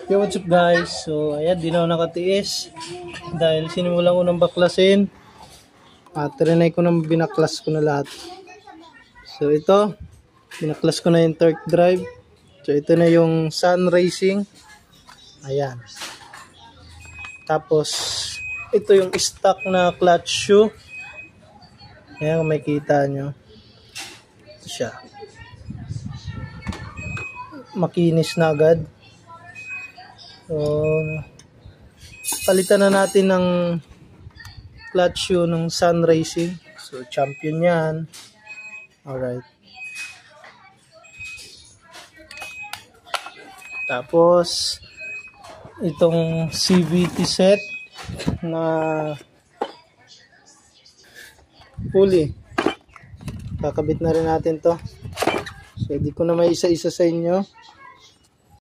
Yo, what's up guys? So, ayan, di na ako nakatiis dahil sinimulan ko ng baklasin at trinay ko nang binaklas ko na lahat. So, ito, binaklas ko na yung torque drive. So, ito na yung Sun Racing. Ayan. Tapos, ito yung stock na clutch shoe. Ayan, kung makikita nyo. Ito siya. Makinis na agad. So, palitan na natin ng clutch shoe ng Sun Racing. So, champion yan. Alright. Tapos, itong CVT set na pulley. Kakabit na rin natin to. So, di ko na may isa-isa sa inyo.